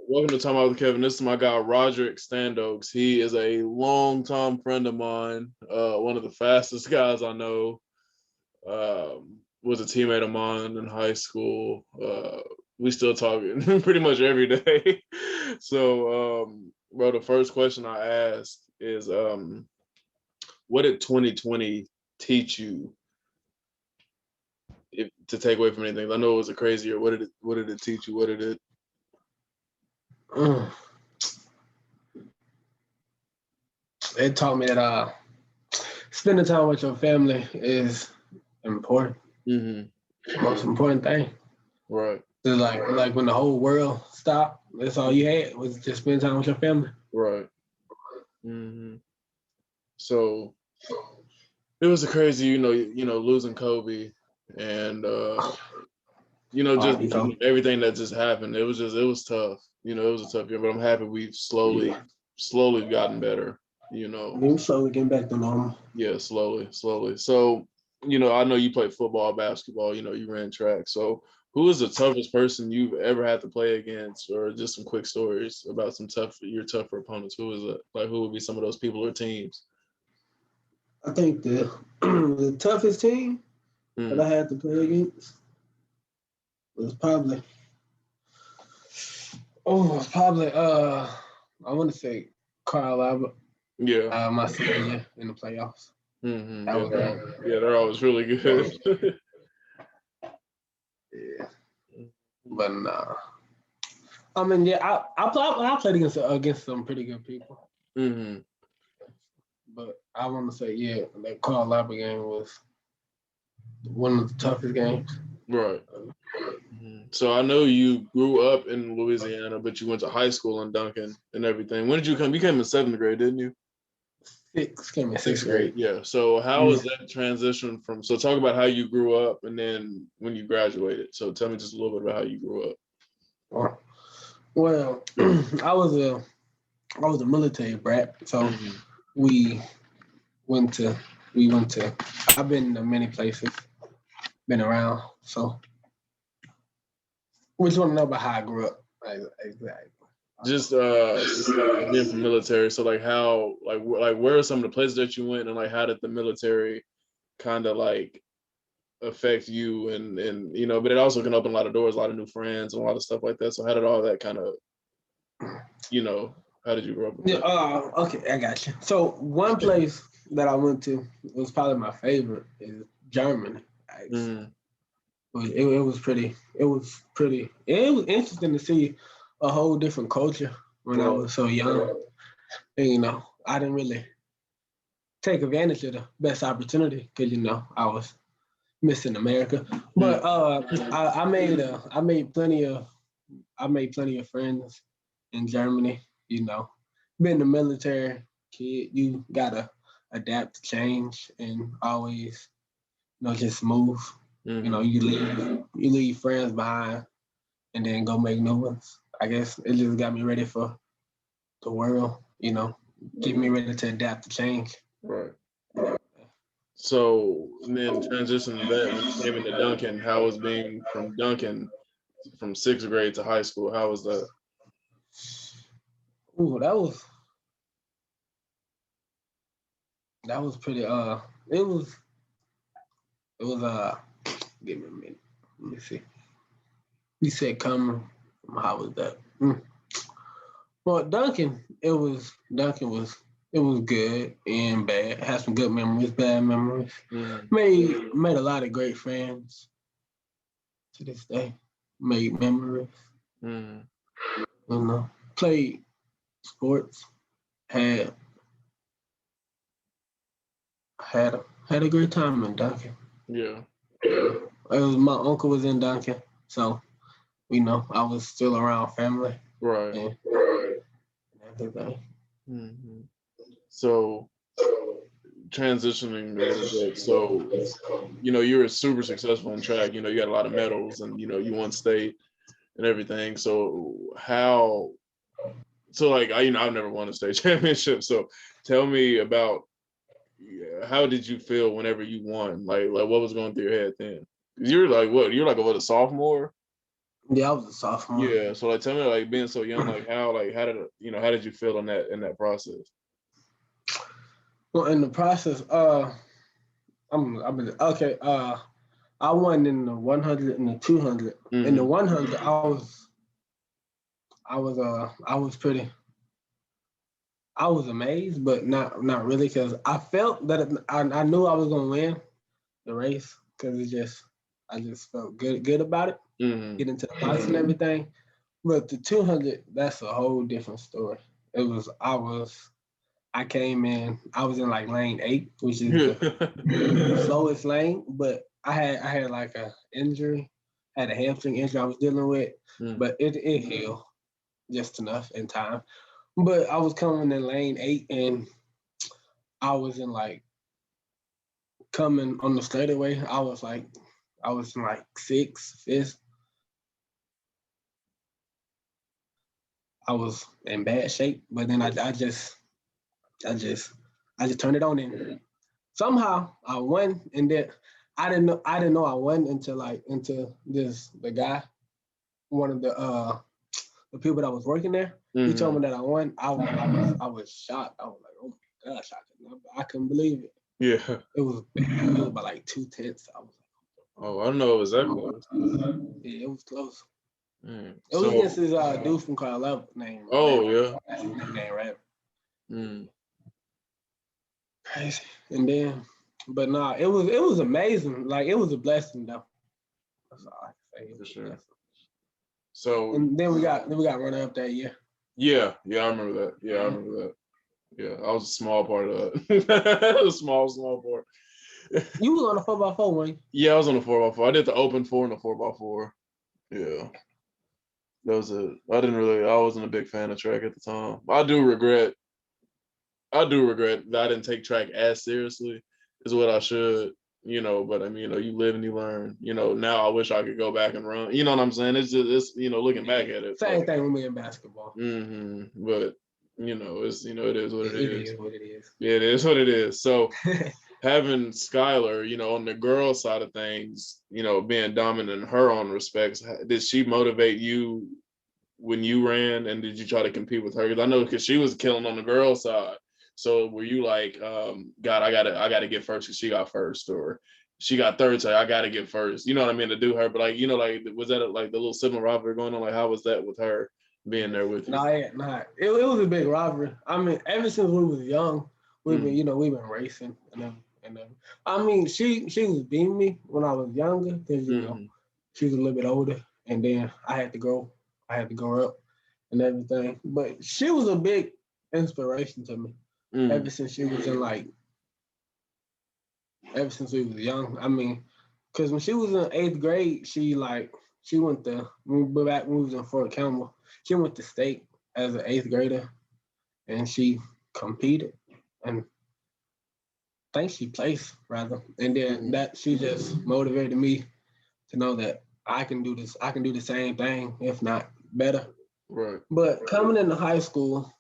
Welcome to Timeout with Kevin. This is my guy Roderick Standokes. He is a longtime friend of mine, one of the fastest guys I know. Was a teammate of mine in high school. We still talking pretty much every day. So, bro, the first question I asked is, what did 2020 teach you? If, to take away from anything, I know it was a crazy year. What did it teach you? What did it? It taught me that spending time with your family is important. Mm-hmm. Most important thing. Right. It's like when the whole world stopped, that's all you had was just spend time with your family. Right. Mm-hmm. So it was a crazy, losing Kobe and just everything that just happened. It was tough. It was a tough year, but I'm happy we've slowly gotten better. We're slowly getting back to normal. Yeah, slowly. So, I know you played football, basketball. You ran track. So, who is the toughest person you've ever had to play against, or just some quick stories about your tougher opponents? Who is it? Like, who would be some of those people or teams? I think the the toughest team that I had to play against was probably I want to say Carl Albert. Yeah. My senior year in the playoffs. Mm-hmm. Yeah, they're always really good. Yeah. But I mean, yeah, I played against some pretty good people. Mm-hmm. But I want to say, yeah, that Carl Albert game was one of the toughest games. Right. Mm-hmm. So I know you grew up in Louisiana, but you went to high school in Duncan and everything. When did you come? You came in 7th grade, didn't you? Came in 6th grade. Yeah. So how was that transition from? So talk about how you grew up and then when you graduated. So tell me just a little bit about how you grew up. Well, I was a military brat, so we went to. I've been to many places, been around. So we just want to know about how I grew up. Exactly. Just being from military. So like how like where are some of the places that you went and like how did the military kind of like affect you and but it also can open a lot of doors, a lot of new friends and a lot of stuff like that. So how did all that kind of how did you grow up with that? Okay, I got you. So one place that I went to was probably my favorite is Germany. It was pretty. It was interesting to see a whole different culture when I was so young. And, I didn't really take advantage of the best opportunity because I was missing America. But I made plenty of friends in Germany. Being a military kid, you gotta adapt to change and always just move. You leave friends behind and then go make new ones. I guess it just got me ready for the world. Get me ready to adapt to change. Right. So then transitioning to that, when you came into Duncan, how was being from Duncan from 6th grade to high school? How was that? Ooh, that was pretty. Give me a minute. Let me see. You said coming. How was that? Well, Duncan was good and bad. Had some good memories, bad memories. Made a lot of great friends. To this day, made memories. Played sports. Had a great time in Duncan. Yeah. My uncle was in Duncan, so I was still around family. Right. And everything. So transitioning a little bit. So, you were super successful in track. You got a lot of medals and, you won state and everything. So like, I've never won a state championship. So tell me about how did you feel whenever you won? Like what was going through your head then? You're like, what? You're like a sophomore? Yeah, I was a sophomore. Yeah. So like, tell me, like, being so young, how did you feel in that process? Well, in the process, okay. I won in the 100 and the 200. In the 100, I was pretty. I was amazed, but not really, because I felt that I knew I was gonna win the race, because I just felt good about it, get into the fights and everything. But the 200, that's a whole different story. I came in, I was in like lane 8, which is the slowest lane, but I had like a injury, had a hamstring injury I was dealing with, but it healed just enough in time. But I was coming in lane 8, and I was in like coming on the straightaway. I was in like 6th, 5th. I was in bad shape, but then I just turned it on, and somehow I won. And then I didn't know I won until the guy, one of the people that was working there. He told me that I won. I was shocked. I was like, oh my gosh, I couldn't believe it. Yeah. It was by like 2/10. I was like, Oh, I don't know. It was that close. yeah, it was close. Mm. It was against this dude from Carlisle named named Rap. Crazy. And then, but nah, it was amazing. Like, it was a blessing though. That's all I can say. For sure. So, and then we got runner up that year. Yeah, I remember that. Yeah, I remember that. Yeah, I was a small part of that. A small part. You was on a 4x4, weren't you? Yeah, I was on a 4x4. I did the open 4 and the 4x4. Yeah. I wasn't a big fan of track at the time. I do regret that I didn't take track as seriously as what I should, but I mean, you live and you learn. Now I wish I could go back and run. You know what I'm saying? It's looking back at it. Same thing with me in basketball. But it is what it is. It is what it is. Yeah, it is what it is. So having Skylar, on the girl side of things, being dominant in her own respects, did she motivate you when you ran, and did you try to compete with her? Because I know she was killing on the girl side. So were you like, God, I gotta get first because she got first, or she got third, so I gotta get first. You know what I mean, to do her. But was that like the little sibling rivalry going on? Like, how was that with her being there with you? Nah. It was a big rivalry. I mean, ever since we was young, we've been racing and I mean, she was beating me when I was younger, because she was a little bit older, and then I had to grow up and everything. But she was a big inspiration to me ever since we was young. I mean, because when she was in 8th grade, she went when we was in Fort Campbell, she went to state as an 8th grader, and she competed, and I think she placed rather. And then that she just motivated me to know that I can do this. I can do the same thing, if not better. Right. But coming into high school,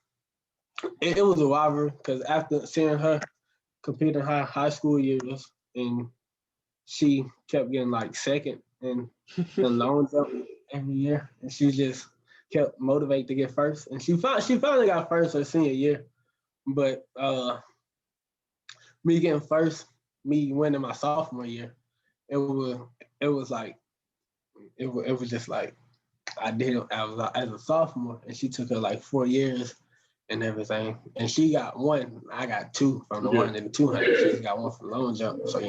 it was a rivalry, because after seeing her compete in her high school years, and she kept getting like second in the long jump every year, and she just kept motivated to get first. And she finally got first her senior year. But me getting first, me winning my sophomore year, it was like it was just like I was as a sophomore, and she took her like 4 years and everything, and she got 1. I got 2 from the 1 and the 200. She just got 1 from long jump, so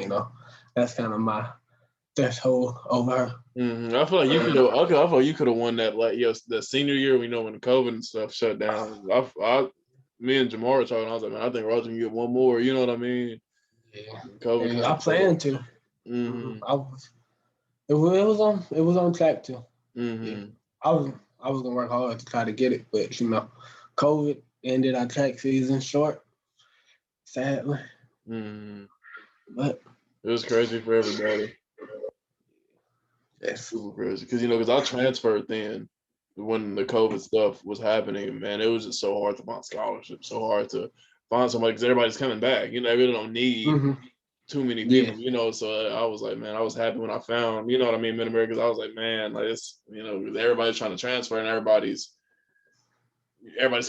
that's kind of my threshold over her. I feel like you could have. I feel like you could have won that, like, the senior year. We know when the COVID and stuff shut down. Me and Jamar were talking. I was like, man, I think Roger can get 1 more. You know what I mean? Yeah, COVID. I plan to. It was on track to. Yeah. I was gonna work hard to try to get it, but COVID ended our track season short, sadly. But it was crazy for everybody. Yes. Super crazy, because I transferred then when the COVID stuff was happening. Man, it was just so hard to find scholarships, so hard to find somebody, because everybody's coming back. They really don't need too many people, so I was like, man, I was happy when I found, what I mean, Mid-America, because I was like, man, like it's, everybody's trying to transfer and everybody's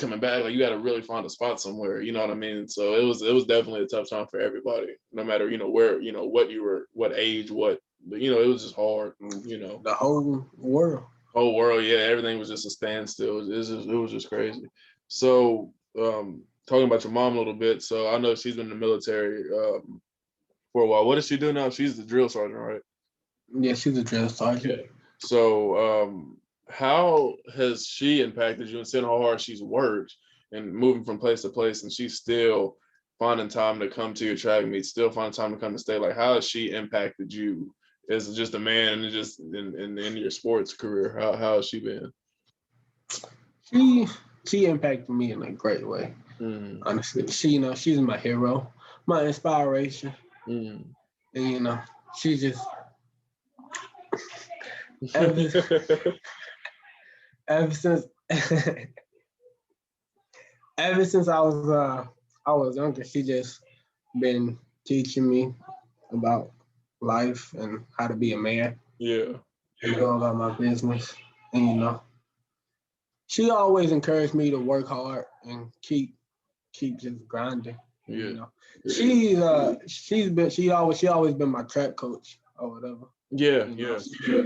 coming back. Like you got to really find a spot somewhere, you know what I mean? So it was definitely a tough time for everybody, no matter, where, what you were, what age, but it was just hard, The whole world. Yeah, everything was just a standstill. It was just crazy. So, talking about your mom a little bit. So I know she's been in the military for a while. What does she do now? She's the drill sergeant, right? Yeah, she's a drill sergeant. Yeah. So, how has she impacted you and seeing how hard she's worked and moving from place to place, and she's still finding time to come to your track meets, still finding time to come to state? Like, how has she impacted you as just a man and just in your sports career? How has she been? She impacted me in a great way. Honestly, she's my hero, my inspiration, and she just ever since ever since I was younger, she just been teaching me about life and how to be a man. Yeah. And go about my business. And she always encouraged me to work hard and keep just grinding. Yeah. She's always been my track coach or whatever. Yeah,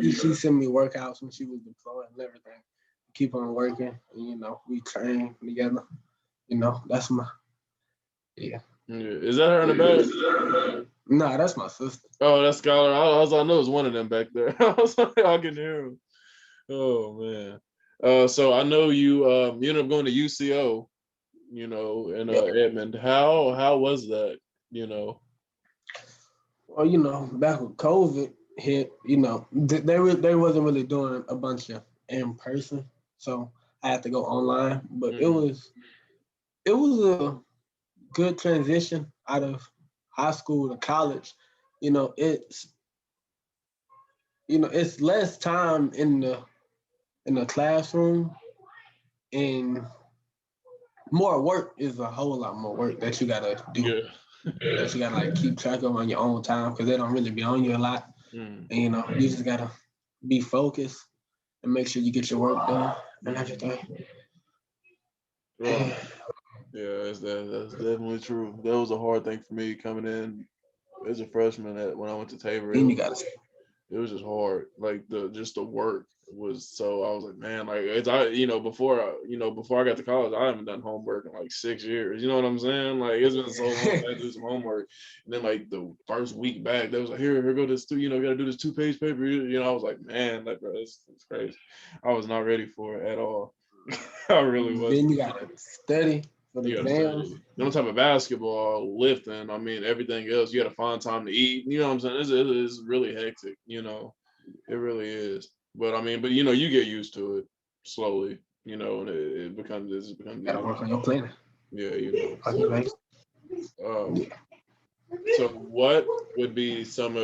She sent me workouts when she was deployed and everything. Keep on working, and we train together. That's my Yeah. Is that her in the back? Nah, that's my sister. Oh, that's Skylar. I know it's one of them back there. I was like, I can hear him. Oh man. So I know you ended up going to UCO, in Edmond. How was that? Well, back when COVID hit, they wasn't really doing a bunch of in person, so I had to go online. But it was a good transition out of high school to college. It's less time in the classroom, and more work is a whole lot more work that you gotta do. Yeah. That you gotta keep track of on your own time because they don't really be on you a lot. And you just gotta be focused and make sure you get your work done and everything. Well, yeah, that's definitely true. That was a hard thing for me coming in as a freshman when I went to Tabor. It was just hard. Like the work was so. I was like, man, like before I got to college, I haven't done homework in like 6 years. You know what I'm saying? Like it's been so long. I had to do some homework, and then like the first week back, they was like, here go this got to do this 2-page paper. I was like, man, like bro, it's crazy. I was not ready for it at all. I really was. Then you gotta study. No type of basketball, lifting. I mean, everything else. You got to find time to eat. You know what I'm saying? It's really hectic. It really is. But I mean, you get used to it slowly. And it becomes. You gotta work on your planning. Yeah, So what would be some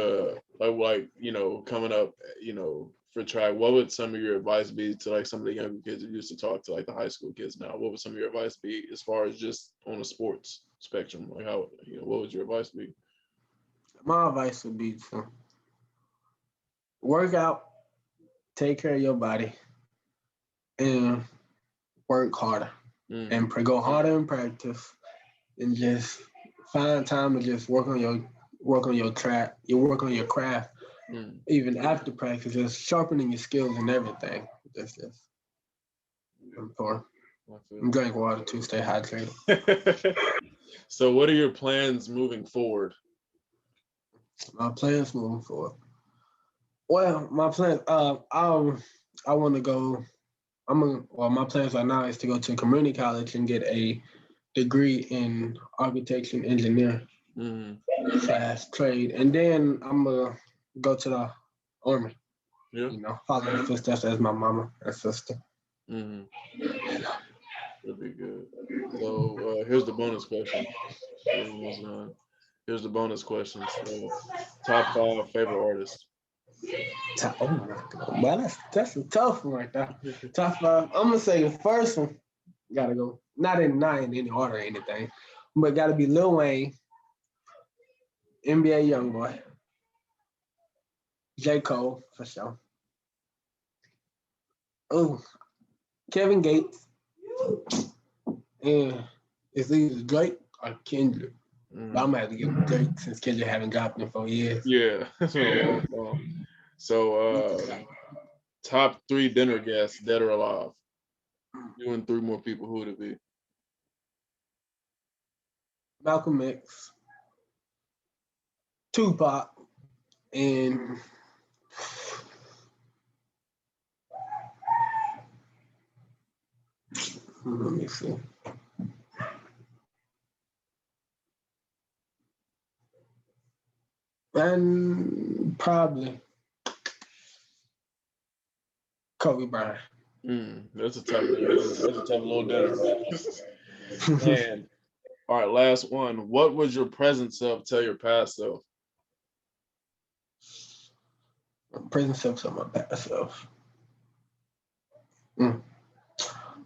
coming up, for track, what would some of your advice be to like some of the younger kids who used to talk to like the high school kids now? What would some of your advice be as far as just on a sports spectrum? Like how, what would your advice be? My advice would be to work out, take care of your body, and work harder. And go harder in practice, and just find time to just work on your track, you work on your craft. Even after practice, just sharpening your skills and everything. That's just important. Drink water too, stay hydrated. So what are your plans moving forward? My plans moving forward. Well, my plans, I want to go. My plans right now is to go to community college and get a degree in architecture and engineering / trade, and then I'm gonna go to the army. Yeah. Follow the footsteps as my mama and sister. That'd be good. So here's the bonus question. Here's the bonus question. So, top 5 favorite artists. Oh my God. Well, that's a tough one right there. Top 5. I'm gonna say the first one. Gotta go. Not in any order or anything, but gotta be Lil Wayne. NBA YoungBoy. J. Cole, for sure. Oh, Kevin Gates. And it's either Drake or Kendrick. But I'm going to have to give him Drake since Kendrick haven't dropped in 4 years. Yeah. So, top 3 dinner guests, dead or alive. You and 3 more people, who would it be? Malcolm X, Tupac, and let me see. And probably Kobe Bryant. That's a tough dinner. That's a tough little dinner. And all right, last one. What would your present self tell your past self? Present self, my past self.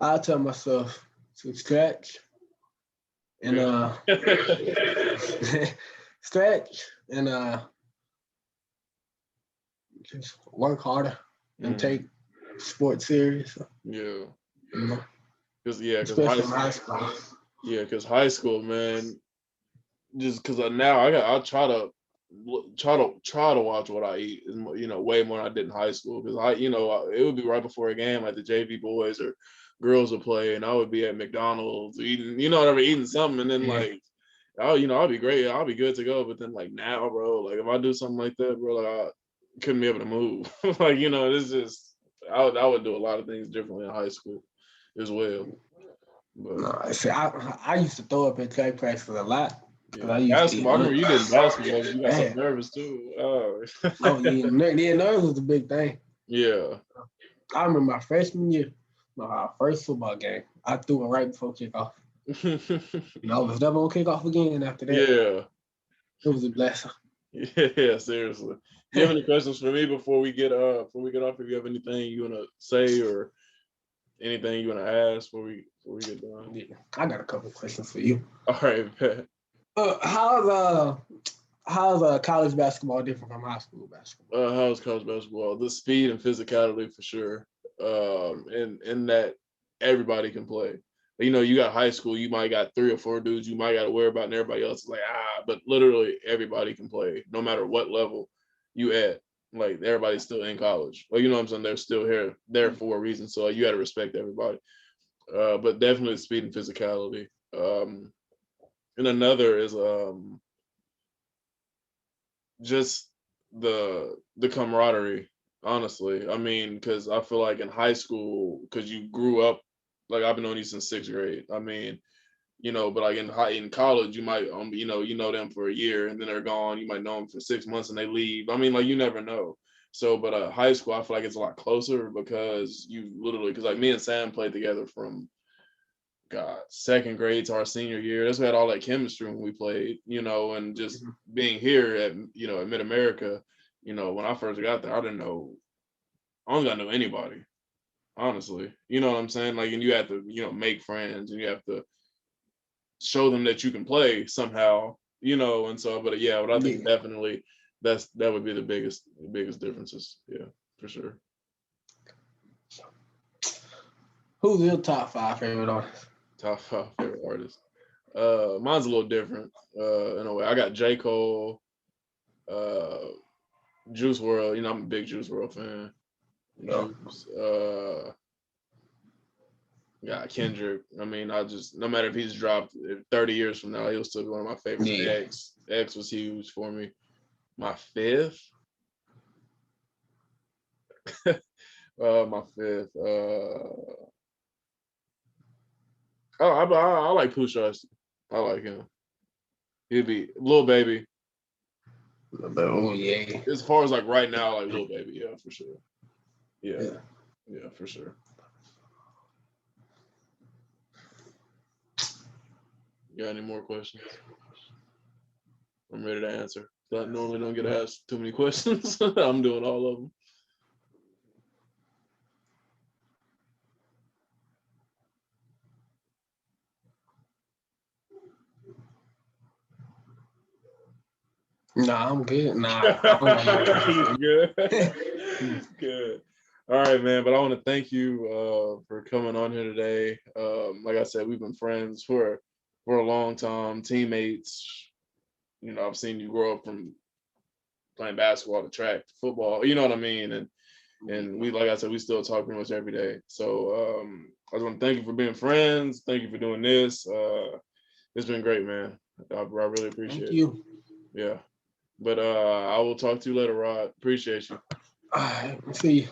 I'll tell myself to stretch and stretch and just work harder and take sports serious. Yeah. Because Especially in high school. Yeah, because high school, man. Just because now I try to watch what I eat, way more than I did in high school. Because it would be right before a game, like the JV boys or girls would play, and I would be at McDonald's eating, whatever, eating something, and then I'll be great, I'll be good to go. But then now, bro, if I do something like that, bro, I couldn't be able to move. It's just I would do a lot of things differently in high school as well. But, no, see, I used to throw up at track practice a lot. Yeah. Basketball. I remember you did basketball. You got so nervous too. Oh yeah, nerves was a big thing. Yeah. I remember my freshman year, my first football game. I threw it right before kickoff. I was never on kickoff again after that. Yeah. It was a blessing. Yeah, seriously. Do you have any questions for me before we get off? If you have anything you wanna say or anything you wanna ask before we get done? Yeah, I got a couple questions for you. All right, bet. How's college basketball different from high school basketball? How's college basketball? The speed and physicality for sure. And that everybody can play. You got high school, you might got 3 or 4 dudes you might got to worry about, and everybody else is but literally everybody can play, no matter what level you at. Like everybody's still in college. You know what I'm saying? They're still there for a reason. So you got to respect everybody. But definitely speed and physicality. And another is just the camaraderie, honestly. I mean, because I feel like in high school, because you grew up, I've been knowing you since 6th grade. I mean, but in college, you might you know them for a year and then they're gone. You might know them for 6 months and they leave. I mean, you never know. So, but high school, I feel like it's a lot closer because you literally, because me and Sam played together from 2nd grade to our senior year. That's why we had all that chemistry when we played, and just being here at Mid America, when I first got there, I don't got to know anybody, honestly. You know what I'm saying? And you have to, make friends and you have to show them that you can play somehow, and so, but I think definitely that would be the biggest differences. Yeah, for sure. Who's your top 5 favorite artists? Top 5 favorite artists. Mine's a little different. In a way, I got J. Cole, Juice WRLD. I'm a big Juice WRLD fan. Juice. Yeah, Kendrick. I mean, no matter if he's dropped 30 years from now, he'll still be one of my favorites. Yeah. X was huge for me. My 5th. My 5th. I like Pusha. I like him. He'd be Lil Baby. Oh yeah. As far as right now, Lil Baby, yeah, for sure. Yeah, for sure. You got any more questions? I'm ready to answer. I normally don't get asked too many questions. I'm doing all of them. Nah, I'm good. Nah, I don't got no questions. Good. Good. All right, man. But I want to thank you for coming on here today. Like I said, we've been friends for a long time, teammates. You know, I've seen you grow up from playing basketball to track to football. You know what I mean? And we, like I said, we still talk pretty much every day. So I just want to thank you for being friends. Thank you for doing this. It's been great, man. I really appreciate Thank you. it. Yeah. But I will talk to you later, Rod. Appreciate you. All right, see you.